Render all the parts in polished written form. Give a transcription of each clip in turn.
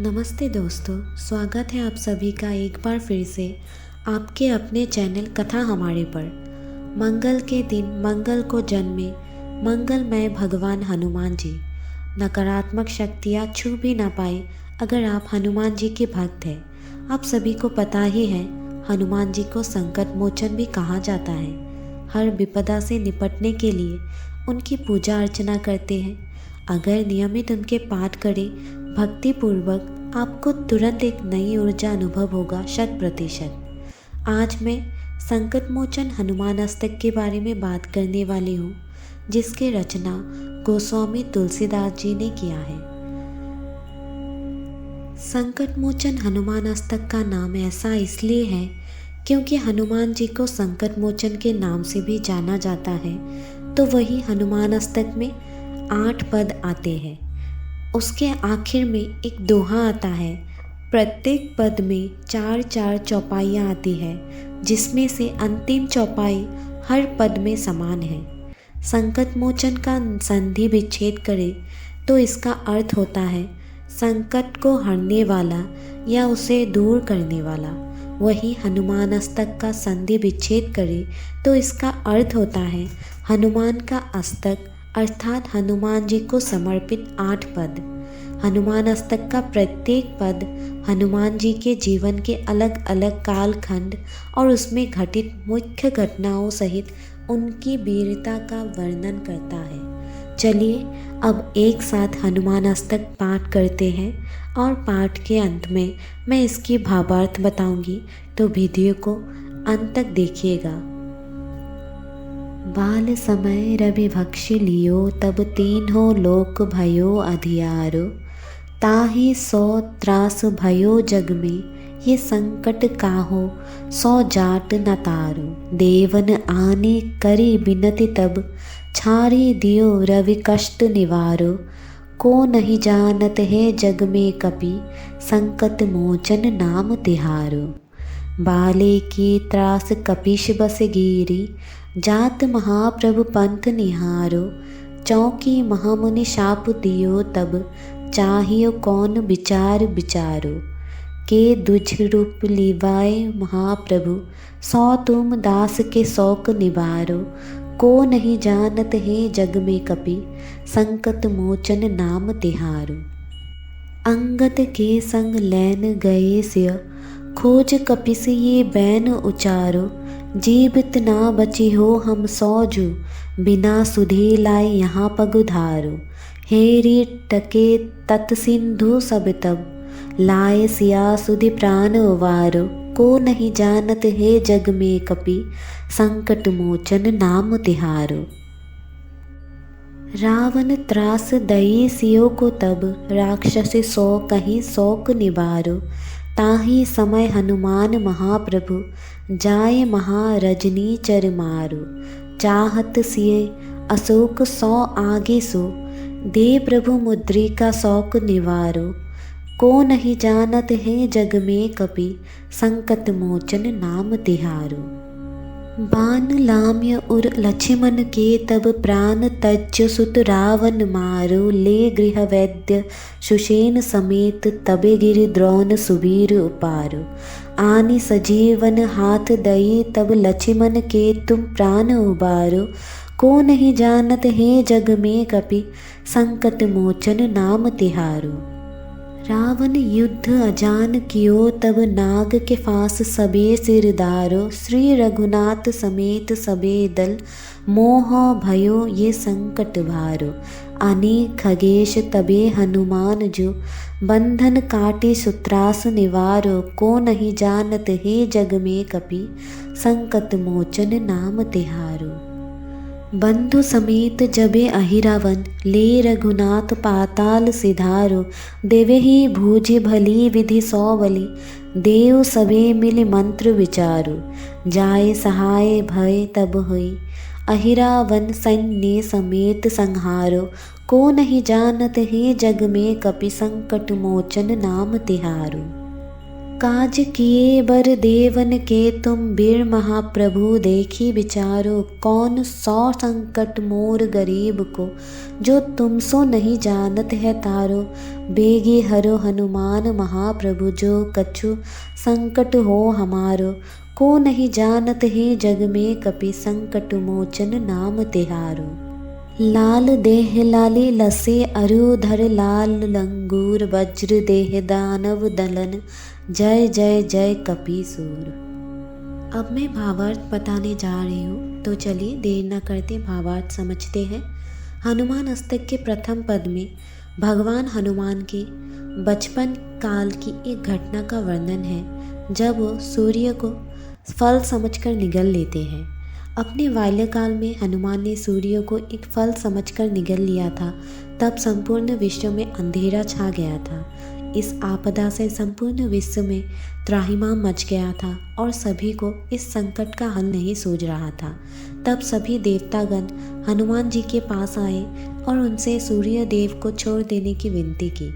नमस्ते दोस्तों, स्वागत है आप सभी का एक बार फिर से आपके अपने चैनल कथा हमारे पर। मंगल के दिन मंगल को जन्मे मंगलमय भगवान हनुमान जी। नकारात्मक शक्तियाँ छू भी ना पाए अगर आप हनुमान जी के भक्त हैं। आप सभी को पता ही है, हनुमान जी को संकट मोचन भी कहा जाता है। हर विपदा से निपटने के लिए उनकी पूजा अर्चना करते हैं। अगर नियमित उनके पाठ करें भक्ति पूर्वक, आपको तुरंत एक नई ऊर्जा अनुभव होगा 100%। आज मैं संकट मोचन हनुमान अष्टक के बारे में बात करने वाली हूँ, जिसकी रचना गोस्वामी तुलसीदास जी ने किया है। संकट मोचन हनुमान अष्टक का नाम ऐसा इसलिए है क्योंकि हनुमान जी को संकट मोचन के नाम से भी जाना जाता है। तो वही हनुमान अष्टक में 8 पद आते हैं। उसके आखिर में एक दोहा आता है। प्रत्येक पद में 4-4 चौपाइयाँ आती है, जिसमें से अंतिम चौपाई हर पद में समान है। संकट मोचन का संधि विच्छेद करें तो इसका अर्थ होता है संकट को हरने वाला या उसे दूर करने वाला। वही हनुमान अष्टक का संधि विच्छेद करें तो इसका अर्थ होता है हनुमान का अष्टक, अर्थात हनुमान जी को समर्पित 8 पद। हनुमान अष्टक का प्रत्येक पद हनुमान जी के जीवन के अलग अलग कालखंड और उसमें घटित मुख्य घटनाओं सहित उनकी वीरता का वर्णन करता है। चलिए अब एक साथ हनुमान अष्टक पाठ करते हैं और पाठ के अंत में मैं इसकी भावार्थ बताऊंगी, तो वीडियो को अंत तक देखिएगा। बाल समय रवि भक्ष लियो, तब तीन हो लोक भयो अधियारो। ताहि सौ त्रास भयो जग में, ये संकट काहो सौ जाट न तारो। देवन आने करी बिनति तब, छारी दियो रवि कष्ट निवारो। को नहीं जानत है जग में कपि, संकट मोचन नाम तिहारो। बाले की त्रास कपिश बस गिरी, जात महाप्रभु पंथ निहारो। चौकी महामुनि शाप दियो तब, चाहियो कौन विचार विचारो। के दुझ रूप लिवाए महाप्रभु, सौ तुम दास के शौक निवारो। को नहीं जानत है जग में कपि, संकट मोचन नाम तिहारो। अंगद के संग लैन गए सिय, खोज कपिस ये बैन उचारो। जीवित ना बची हो हम सौजू, बिना सुधे लाए यहाँ पगुधारो। हेरी टके तत् सिंधु सब तब, लाए सिया सुधि प्राण उवारो। को नहीं जानत है जग में कपि, संकट मोचन नाम तिहारो। रावण त्रास दई सियो को तब, राक्षस सौ कहीं शौक निवारो। ताहि समय हनुमान महाप्रभु, जाय महारजनी चर मारो। चाहत सिए अशोक सौ आगे सो, दे प्रभु मुद्रिका शौक निवारो। को नहीं जानत है जग में कपि, संकट मोचन नाम तिहारो। बान लाम्य उर लक्ष्मण के तब, प्राण तज सुत रावण मारो। ले गृह वैद्य सुषेण समेत, तबे गिरि द्रोण सुबीर उपारो। आनि सजीवन हाथ दई तब, लक्ष्मण के तुम प्राण उबारो। को नहीं जानत है जग में कपि, संकट मोचन नाम तिहारो। रावण युद्ध अजान कियो तब, नाग के फांस सबे सिरदारो। श्री रघुनाथ समेत सबे दल, मोह भयो ये संकट भारो। अनेक खगेश तबे हनुमान जो, बंधन काटे सुत्रास निवारो। को नहीं जानत है जग में कपि, संकट मोचन नाम तिहारो। बंधु समेत जबे अहिरावन, ले रघुनाथ पाताल सिधारो। देवहि भूज भली विधि सौ बलि, देव सबे मिल मंत्र विचारो। जाय सहाय भय तब होई, अहिरावन सैन्य समेत संहारो। को नहीं जानत है जग में कपि, संकट मोचन नाम तिहारो। काज किए बर देवन के तुम वीर महाप्रभु देखी विचारो, कौन सौ संकट मोर गरीब को, जो तुम सो नहीं जानत है तारो। बेगी हरो हनुमान महाप्रभु, जो कछु संकट हो हमारो, को नहीं जानत है जग में कपि, संकट मोचन नाम तिहारो। लाल देह लाली लसे अरुधर, लाल लंगूर वज्र देह दानव दलन, जय जय जय कपीसूर। अब मैं भावार्थ बताने जा रही हूँ, तो चलिए देर न करते भावार्थ समझते हैं। हनुमान अष्टक के प्रथम पद में भगवान हनुमान के बचपन काल की एक घटना का वर्णन है, जब वो सूर्य को फल समझकर निगल लेते हैं। अपने बाल्यकाल में हनुमान ने सूर्य को एक फल समझकर निगल लिया था। तब संपूर्ण विश्व में अंधेरा छा गया था। इस आपदा से संपूर्ण विश्व में त्राहिमाम मच गया था और सभी को इस संकट का हल नहीं सूझ रहा था। तब सभी देवतागण हनुमान जी के पास आए और उनसे सूर्य देव को छोड़ देने की विनती की।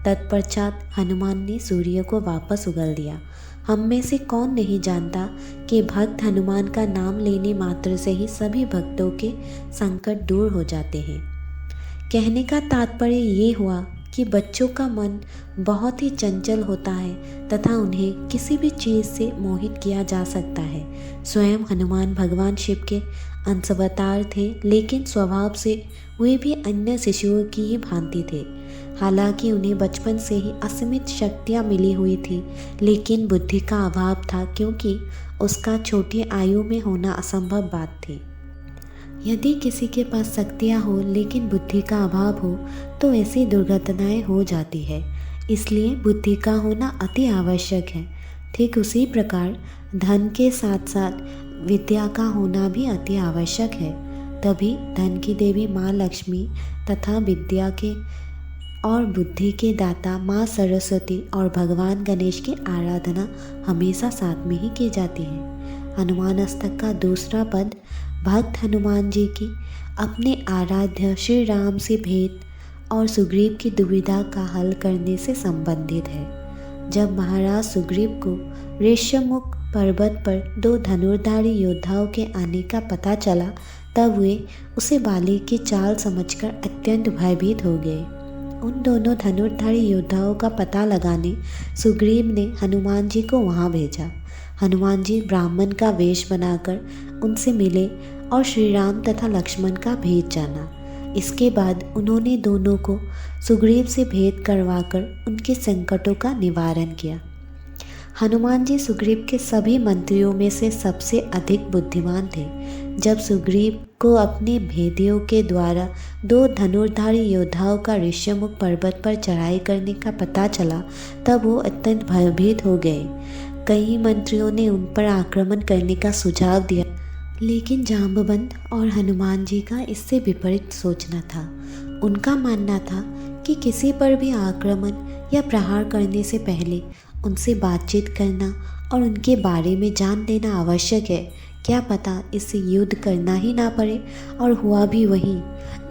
तत्पश्चात हनुमान ने सूर्य को वापस उगल दिया। हम में से कौन नहीं जानता कि भक्त हनुमान का नाम लेने मात्र से ही सभी भक्तों के संकट दूर हो जाते हैं। कहने का तात्पर्य ये हुआ कि बच्चों का मन बहुत ही चंचल होता है तथा उन्हें किसी भी चीज़ से मोहित किया जा सकता है। स्वयं हनुमान भगवान शिव के अंशावतार थे, लेकिन स्वभाव से वे भी अन्य शिशुओं की ही भांति थे। हालांकि उन्हें बचपन से ही असीमित शक्तियाँ मिली हुई थी, लेकिन बुद्धि का अभाव था, क्योंकि उसका छोटी आयु में होना असंभव बात थी। यदि किसी के पास शक्तियाँ हो लेकिन बुद्धि का अभाव हो तो ऐसी दुर्घटनाएं हो जाती है। इसलिए बुद्धि का होना अति आवश्यक है। ठीक उसी प्रकार धन के साथ साथ विद्या का होना भी अति आवश्यक है। तभी धन की देवी माँ लक्ष्मी तथा विद्या के और बुद्धि के दाता माँ सरस्वती और भगवान गणेश की आराधना हमेशा साथ में ही की जाती है। हनुमान अष्टक का दूसरा पद भक्त हनुमान जी की अपने आराध्य श्री राम से भेंट और सुग्रीव की दुविधा का हल करने से संबंधित है। जब महाराज सुग्रीव को ऋष्यमुख पर्वत पर दो धनुर्धारी योद्धाओं के आने का पता चला, तब वे उसे बाली की चाल समझकर अत्यंत भयभीत हो गए। उन दोनों धनुर्धारी योद्धाओं का पता लगाने सुग्रीव ने हनुमान जी को वहां भेजा। हनुमान जी ब्राह्मण का वेश बनाकर उनसे मिले और श्री राम तथा लक्ष्मण का भेद जाना। इसके बाद उन्होंने दोनों को सुग्रीव से भेंट करवाकर उनके संकटों का निवारण किया। हनुमान जी सुग्रीव के सभी मंत्रियों में से सबसे अधिक बुद्धिमान थे। जब सुग्रीव को अपने भेदियों के द्वारा दो धनुर्धारी योद्धाओं का ऋष्यमुख पर्वत पर चढ़ाई करने का पता चला, तब वो अत्यंत भयभीत हो गए। कई मंत्रियों ने उन पर आक्रमण करने का सुझाव दिया, लेकिन जाम्बवंत और हनुमान जी का इससे विपरीत सोचना था। उनका मानना था कि किसी पर भी आक्रमण या प्रहार करने से पहले उनसे बातचीत करना और उनके बारे में जान लेना आवश्यक है। क्या पता इससे युद्ध करना ही ना पड़े। और हुआ भी वही।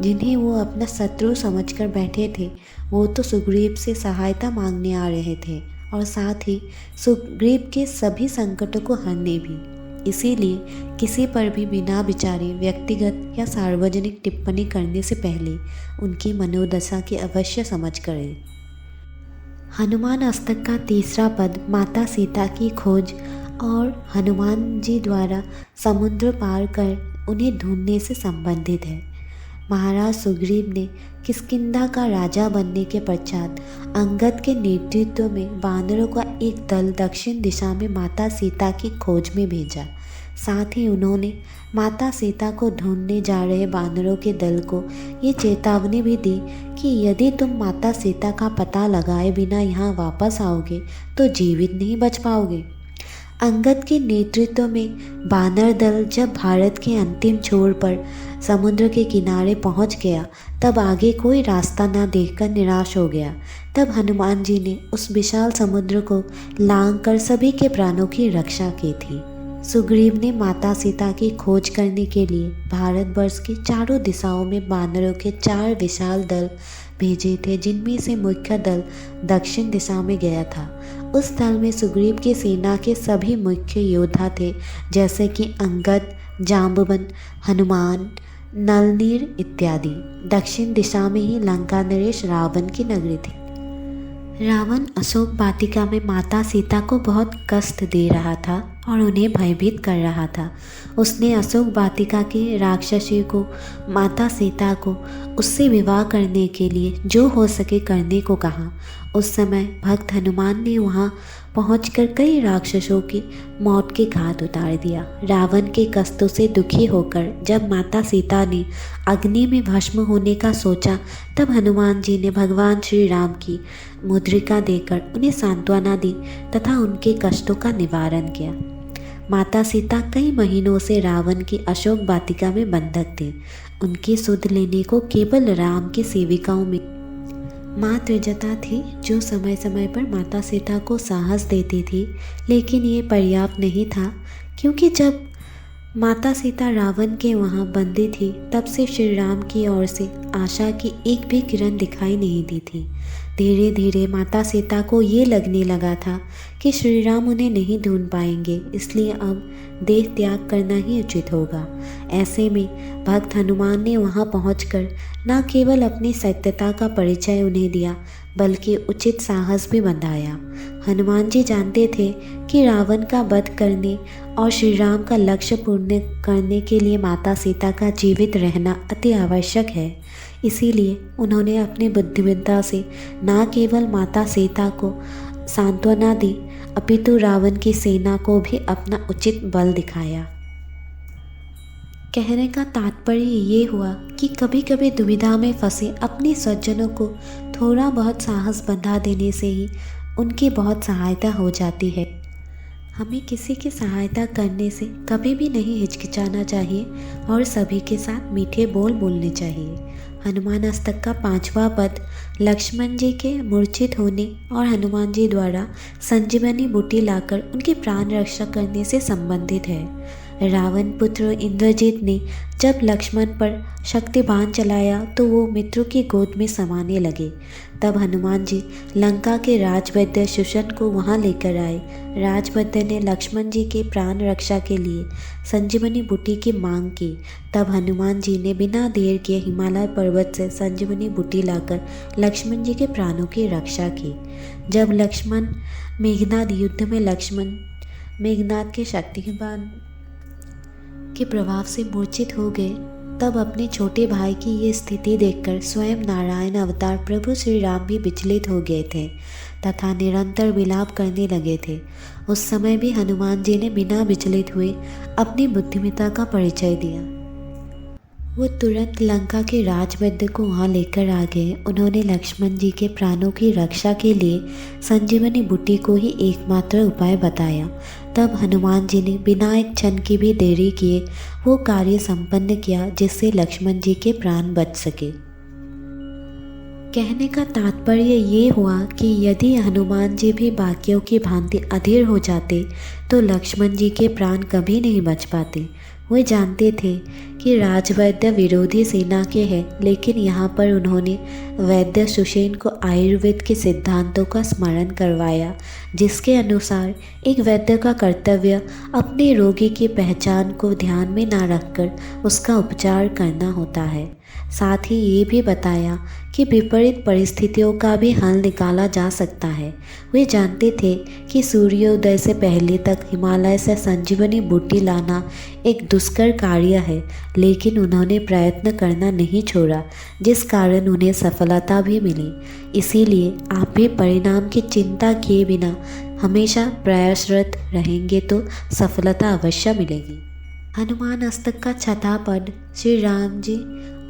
जिन्हें वो अपना शत्रु समझकर बैठे थे, वो तो सुग्रीव से सहायता मांगने आ रहे थे और साथ ही सुग्रीव के सभी संकटों को हरने भी। इसीलिए किसी पर भी बिना विचारे व्यक्तिगत या सार्वजनिक टिप्पणी करने से पहले उनकी मनोदशा की अवश्य समझ करें। हनुमान अष्टक का तीसरा पद माता सीता की खोज और हनुमान जी द्वारा समुद्र पार कर उन्हें ढूंढने से संबंधित है। महाराज सुग्रीव ने किष्किंधा का राजा बनने के पश्चात अंगद के नेतृत्व में वानरों का एक दल दक्षिण दिशा में माता सीता की खोज में भेजा। साथ ही उन्होंने माता सीता को ढूंढने जा रहे वानरों के दल को ये चेतावनी भी दी कि यदि तुम माता सीता का पता लगाए बिना यहाँ वापस आओगे तो जीवित नहीं बच पाओगे। अंगद के नेतृत्व में वानर दल जब भारत के अंतिम छोर पर समुद्र के किनारे पहुंच गया, तब आगे कोई रास्ता न देखकर निराश हो गया। तब हनुमान जी ने उस विशाल समुद्र को लांघ कर सभी के प्राणों की रक्षा की थी। सुग्रीव ने माता सीता की खोज करने के लिए भारतवर्ष की चारों दिशाओं में वानरों के 4 विशाल दल भेजे थे, जिनमें से मुख्य दल दक्षिण दिशा में गया था। उस दल में सुग्रीव की सेना के सभी मुख्य योद्धा थे, जैसे कि अंगद, जाम्बवन, हनुमान, नलनीर इत्यादि। दक्षिण दिशा में ही लंका नरेश रावण की नगरी थी। रावण अशोक वाटिका में माता सीता को बहुत कष्ट दे रहा था और उन्हें भयभीत कर रहा था। उसने अशोक वाटिका के राक्षसी को, माता सीता को उससे विवाह करने के लिए जो हो सके करने को कहा। उस समय भक्त हनुमान ने वहां पहुंचकर कई राक्षसों की मौत के घाट उतार दिया। रावण के कष्टों से दुखी होकर जब माता सीता ने अग्नि में भस्म होने का सोचा, तब हनुमान जी ने भगवान श्री राम की मुद्रिका देकर उन्हें सांत्वना दी तथा उनके कष्टों का निवारण किया। माता सीता कई महीनों से रावण की अशोक वाटिका में बंधक थे। उनकी सुध लेने को केवल राम की सेविकाओं में माँ त्रिजटा थी, जो समय समय पर माता सीता को साहस देती थी, लेकिन ये पर्याप्त नहीं था, क्योंकि जब माता सीता रावण के वहाँ बंदी थी, तब से श्री राम की ओर से आशा की एक भी किरण दिखाई नहीं दी थी। धीरे धीरे माता सीता को ये लगने लगा था कि श्री राम उन्हें नहीं ढूंढ पाएंगे, इसलिए अब देह त्याग करना ही उचित होगा। ऐसे में भक्त हनुमान ने वहां पहुंचकर न केवल अपनी सत्यता का परिचय उन्हें दिया, बल्कि उचित साहस भी बंधाया। हनुमान जी जानते थे कि रावण का वध करने और श्री राम का लक्ष्य पूर्ण करने के लिए माता सीता का जीवित रहना अति आवश्यक है। इसीलिए उन्होंने अपनी बुद्धिमत्ता से न केवल माता सीता को सांत्वना दी, अपितु रावण की सेना को भी अपना उचित बल दिखाया। कहने का तात्पर्य ये हुआ कि कभी कभी दुविधा में फंसे अपने सज्जनों को थोड़ा बहुत साहस बंधा देने से ही उनकी बहुत सहायता हो जाती है। हमें किसी की सहायता करने से कभी भी नहीं हिचकिचाना चाहिए और सभी के साथ मीठे बोल बोलने चाहिए। हनुमान अष्टक का 5वां पद लक्ष्मण जी के मूर्छित होने और हनुमान जी द्वारा संजीवनी बूटी लाकर उनकी प्राण रक्षा करने से संबंधित है। रावण पुत्र इंद्रजीत ने जब लक्ष्मण पर शक्तिबाण चलाया तो वो मित्रों की गोद में समाने लगे। तब हनुमान जी लंका के राजवैद्य सुषन को वहां लेकर आए। राजवैद्य ने लक्ष्मण जी के प्राण रक्षा के लिए संजीवनी बूटी की मांग की। तब हनुमान जी ने बिना देर किए हिमालय पर्वत से संजीवनी बूटी लाकर लक्ष्मण जी के प्राणों की रक्षा की। जब लक्ष्मण मेघनाद युद्ध में लक्ष्मण मेघनाद के शक्तिबाण के प्रभाव से मूर्छित हो गए, तब अपने छोटे भाई की ये स्थिति देखकर स्वयं नारायण अवतार प्रभु श्री राम भी विचलित हो गए थे तथा निरंतर विलाप करने लगे थे। उस समय भी हनुमान जी ने बिना विचलित हुए अपनी बुद्धिमत्ता का परिचय दिया। वो तुरंत लंका के राजवैद्य को वहाँ लेकर आ गए। उन्होंने लक्ष्मण जी के प्राणों की रक्षा के लिए संजीवनी बूटी को ही एकमात्र उपाय बताया। तब हनुमान जी ने बिना एक क्षण की भी देरी किए वो कार्य संपन्न किया, जिससे लक्ष्मण जी के प्राण बच सके। कहने का तात्पर्य ये हुआ कि यदि हनुमान जी भी बाकियों की भांति अधीर हो जाते तो लक्ष्मण जी के प्राण कभी नहीं बच पाते। वे जानते थे कि राजवैद्य विरोधी सेना के हैं, लेकिन यहाँ पर उन्होंने वैद्य सुषेण को आयुर्वेद के सिद्धांतों का स्मरण करवाया, जिसके अनुसार एक वैद्य का कर्तव्य अपने रोगी की पहचान को ध्यान में न रखकर उसका उपचार करना होता है। साथ ही ये भी बताया कि विपरीत परिस्थितियों का भी हल निकाला जा सकता है। वे जानते थे कि सूर्योदय से पहले तक हिमालय से संजीवनी बूटी लाना एक दुष्कर कार्य है, लेकिन उन्होंने प्रयत्न करना नहीं छोड़ा, जिस कारण उन्हें सफलता भी मिली। इसीलिए आप भी परिणाम की चिंता किए बिना हमेशा प्रयासरत रहेंगे तो सफलता अवश्य मिलेगी। हनुमान अष्टक का 6वां पद श्री राम जी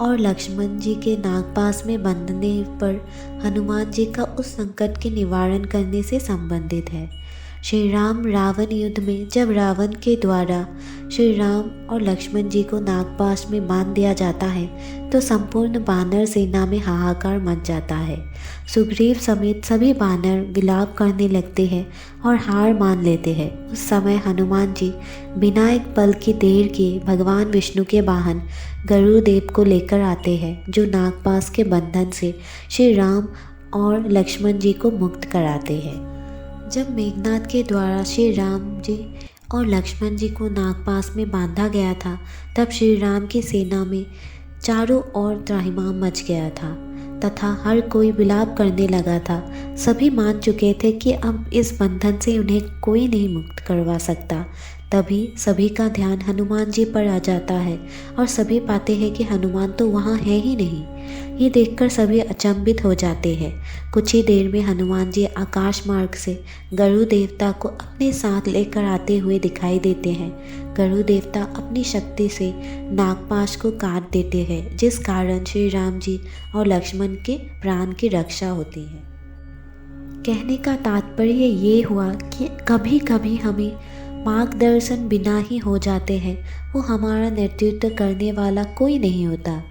और लक्ष्मण जी के नागपास में बंधने पर हनुमान जी का उस संकट के निवारण करने से संबंधित है। श्री राम रावण युद्ध में जब रावण के द्वारा श्री राम और लक्ष्मण जी को नागपाश में बांध दिया जाता है तो संपूर्ण वानर सेना में हाहाकार मच जाता है। सुग्रीव समेत सभी वानर विलाप करने लगते हैं और हार मान लेते हैं। उस समय हनुमान जी बिना एक पल की देर किए भगवान विष्णु के वाहन गरुड़ देव को लेकर आते हैं, जो नागपाश के बंधन से श्री राम और लक्ष्मण जी को मुक्त कराते हैं। जब मेघनाद के द्वारा श्री राम जी और लक्ष्मण जी को नागपाश में बांधा गया था तब श्री राम की सेना में चारों ओर त्राहिमाम मच गया था तथा हर कोई विलाप करने लगा था। सभी मान चुके थे कि अब इस बंधन से उन्हें कोई नहीं मुक्त करवा सकता। तभी सभी का ध्यान हनुमान जी पर आ जाता है और सभी पाते हैं कि हनुमान तो वहाँ है ही नहीं। ये देखकर सभी अचंभित हो जाते हैं। कुछ ही देर में हनुमान जी आकाश मार्ग से गरुड़ देवता को अपने साथ लेकर आते हुए दिखाई देते हैं। गरुड़ देवता अपनी शक्ति से नागपाश को काट देते हैं, जिस कारण श्री राम जी और लक्ष्मण के प्राण की रक्षा होती है। कहने का तात्पर्य ये हुआ कि कभी कभी हमें मार्गदर्शन बिना ही हो जाते हैं। वो हमारा नेतृत्व करने वाला कोई नहीं होता।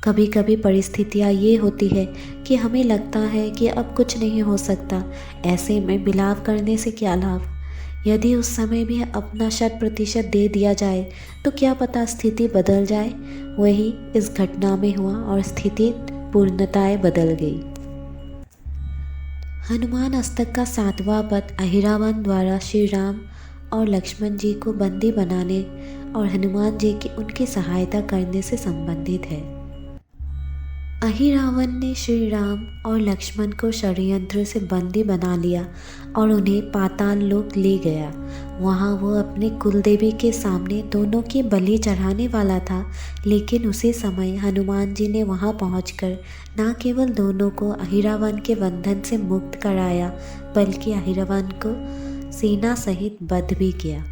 कभी कभी परिस्थितियाँ ये होती है कि हमें लगता है कि अब कुछ नहीं हो सकता। ऐसे में विलाप करने से क्या लाभ। यदि उस समय भी अपना 100% दे दिया जाए तो क्या पता स्थिति बदल जाए। वही इस घटना में हुआ और स्थिति पूर्णताएं बदल गई। हनुमान अष्टक का 7वां पद अहिरावण द्वारा श्री राम और लक्ष्मण जी को बंदी बनाने और हनुमान जी की उनकी सहायता करने से संबंधित है। अहिरावण ने श्री राम और लक्ष्मण को षड्यंत्र से बंदी बना लिया और उन्हें पाताल लोक ले गया। वहाँ वो अपने कुलदेवी के सामने दोनों की बलि चढ़ाने वाला था, लेकिन उसी समय हनुमान जी ने वहाँ पहुंचकर न केवल दोनों को अहिरावण के बंधन से मुक्त कराया, बल्कि अहिरावण को सेना सहित वध भी किया।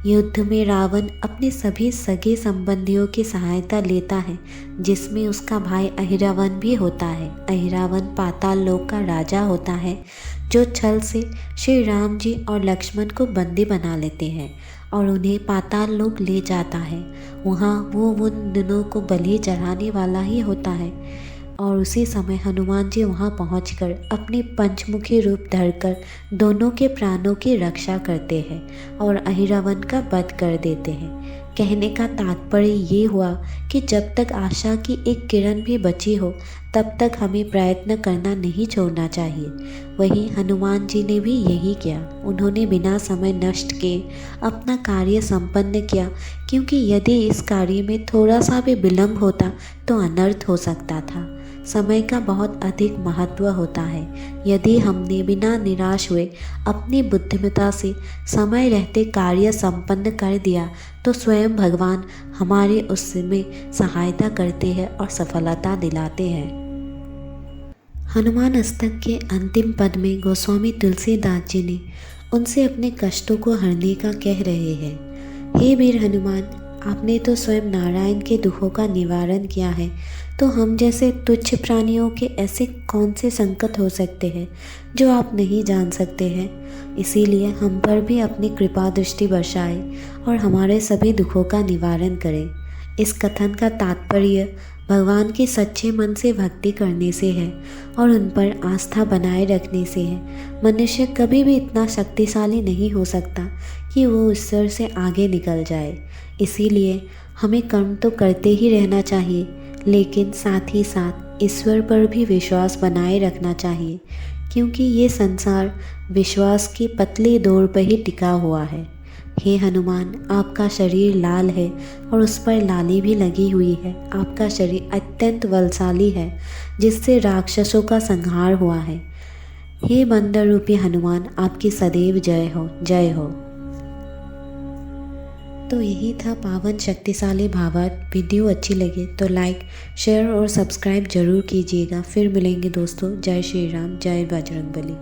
युद्ध में रावण अपने सभी सगे संबंधियों की सहायता लेता है, जिसमें उसका भाई अहिरावण भी होता है। अहिरावण पाताल लोक का राजा होता है, जो छल से श्री राम जी और लक्ष्मण को बंदी बना लेते हैं और उन्हें पाताल लोक ले जाता है। वहाँ वो उन दोनों को बलि चढ़ाने वाला ही होता है और उसी समय हनुमान जी वहाँ पहुंचकर अपने पंचमुखी रूप धरकर दोनों के प्राणों की रक्षा करते हैं और अहिरावण का वध कर देते हैं। कहने का तात्पर्य ये हुआ कि जब तक आशा की एक किरण भी बची हो तब तक हमें प्रयत्न करना नहीं छोड़ना चाहिए। वहीं हनुमान जी ने भी यही किया। उन्होंने बिना समय नष्ट किए अपना कार्य संपन्न किया, क्योंकि यदि इस कार्य में थोड़ा सा भी विलंब होता तो अनर्थ हो सकता था। समय का बहुत अधिक महत्व होता है। यदि हमने बिना निराश हुए अपनी बुद्धिमत्ता से समय रहते कार्य संपन्न कर दिया तो स्वयं भगवान हमारे उसमें सहायता करते हैं और सफलता दिलाते हैं। हनुमान अष्टक के अंतिम पद में गोस्वामी तुलसीदास जी ने उनसे अपने कष्टों को हरने का कह रहे हैं। हे वीर हनुमान, आपने तो स्वयं नारायण के दुखों का निवारण किया है, तो हम जैसे तुच्छ प्राणियों के ऐसे कौन से संकट हो सकते हैं जो आप नहीं जान सकते हैं। इसीलिए हम पर भी अपनी कृपा दृष्टि बरसाए और हमारे सभी दुखों का निवारण करें। इस कथन का तात्पर्य भगवान की सच्चे मन से भक्ति करने से है और उन पर आस्था बनाए रखने से है। मनुष्य कभी भी इतना शक्तिशाली नहीं हो सकता कि वो ईश्वर से आगे निकल जाए। इसीलिए हमें कर्म तो करते ही रहना चाहिए, लेकिन साथ ही साथ ईश्वर पर भी विश्वास बनाए रखना चाहिए, क्योंकि ये संसार विश्वास की पतली डोर पर ही टिका हुआ है। हे हनुमान, आपका शरीर लाल है और उस पर लाली भी लगी हुई है। आपका शरीर अत्यंत बलशाली है, जिससे राक्षसों का संहार हुआ है। हे बंदर रूपी हनुमान, आपकी सदैव जय हो, जय हो। तो यही था पावन शक्तिशाली भावार्थ। वीडियो अच्छी लगे तो लाइक, शेयर और सब्सक्राइब जरूर कीजिएगा। फिर मिलेंगे दोस्तों। जय श्री राम, जय बजरंगबली।